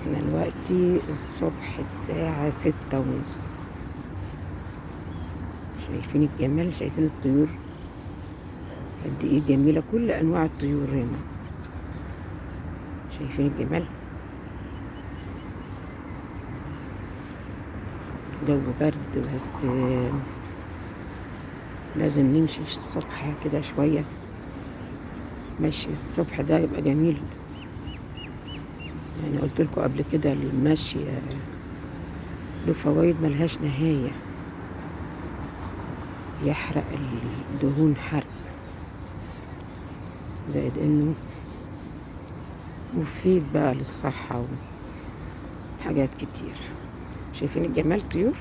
احنا دلوقتي الصبح الساعة 6:30. شايفين الجمال، شايفين الطيور قد ايه جميلة، كل انواع الطيور هنا. شايفين الجمال، جو برد بس لازم نمشي الصبح كده شوية. مشي الصبح ده يبقى جميل. يعني قلت لكم قبل كده المشي له فوائد ملهاش نهاية. يحرق الدهون حرق، زائد انه مفيد بقى للصحة وحاجات كتير. شايفين الجمال، طيور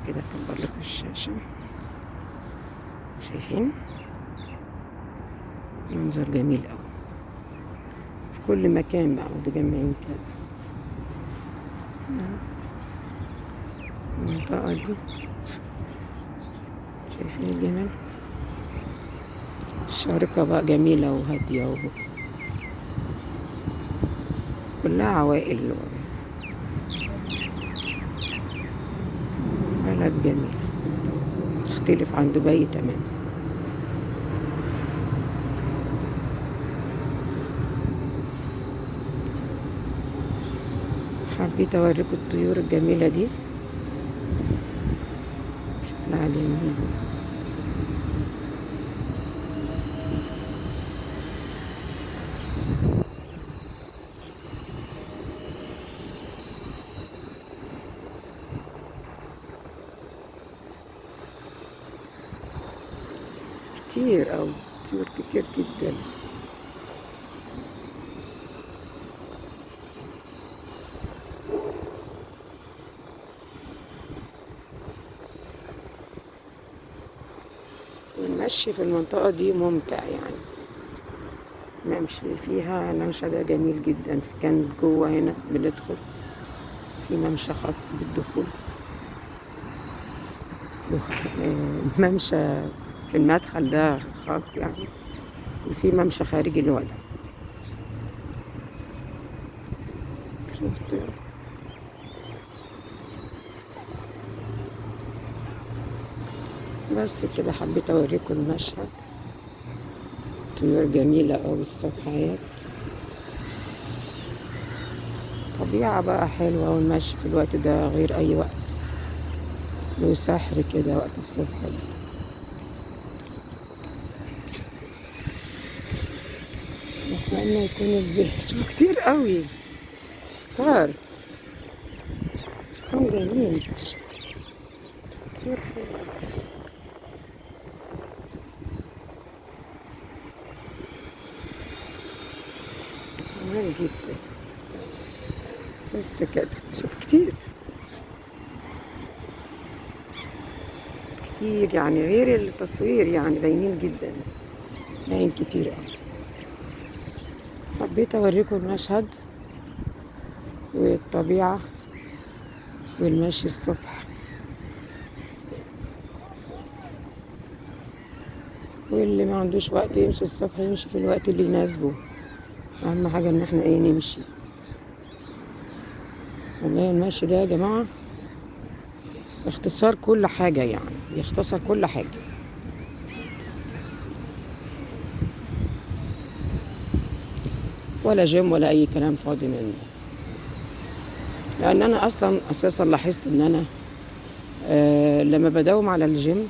كده. اكبر لكم الشاشة، شايفين منظر جميل قوي في كل مكان بقى متجمعين كده. المنطقة دي شايفين الجمال، الشارقة بقى جميلة وهادية كلها عوائل. بلد جميل تختلف عن دبي تماما. حبيت اوريكم الطيور الجميلة دي، شكلها جميل. كتير أوي، طيور كتير جدا. والمشي في المنطقة دي ممتع يعني. نمشي فيها، الممشى ده جميل جدا. كان جوه هنا بندخل في ممشى خاص بالدخول، ممشى في المدخل ده خاص يعني، وفي ممشى خارجي لوحده. شفت بس كده، حبيت اوريكم المشهد. طيور جميلة أوي الصبحيات، طبيعة بقى حلوة. والمشي في الوقت ده غير أي وقت، له سحر كده وقت الصبح ده. أتمنى يكون شوفوا كتير قوي، كتار، شكلهم جميل، طيور حلوة. جميل جدا. بس كده، شوف كتير كتير يعني، غير التصوير يعني باينين جدا، باين كتير قوي. حبيت اوريكم المشهد والطبيعة والمشي الصبح. واللي ما عندوش وقت يمشي الصبح يمشي في الوقت اللي يناسبه. اهم حاجة ان احنا نمشي. والله المشي ده يا جماعة اختصار كل حاجة، يعني يختصر كل حاجة. ولا جيم ولا اي كلام فاضي منه. لان انا اصلا اساسا لاحظت ان انا لما بداوم على الجيم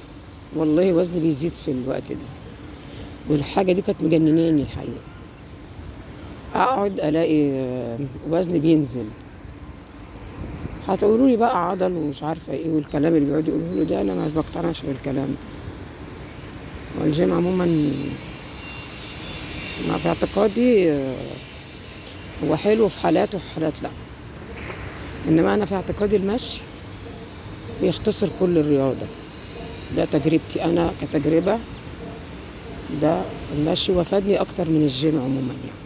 والله وزني بيزيد في الوقت ده. والحاجة دي كانت مجنناني الحقيقة. اقعد الاقي وزني بينزل. هتقولوا لي بقى عضل ومش عارفه ايه والكلام اللي بيقعدوا يقولوا له ده، انا ما بقتنعش بالكلام ده. والجيم عموما ما في اعتقادي هو حلو في حالات وفي حالات لا. انما انا في اعتقادي المشي بيختصر كل الرياضه. ده تجربتي انا كتجربه. ده المشي وفادني اكتر من الجيم عموما يعني.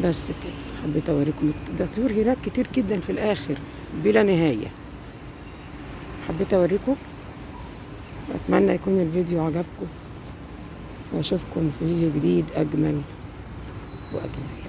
بس كده، حبيت اوريكم ده طيور هناك كتير جدا في الاخر بلا نهايه. حبيت اوريكم، واتمنى يكون الفيديو عجبكم، واشوفكم في فيديو جديد اجمل واجمل.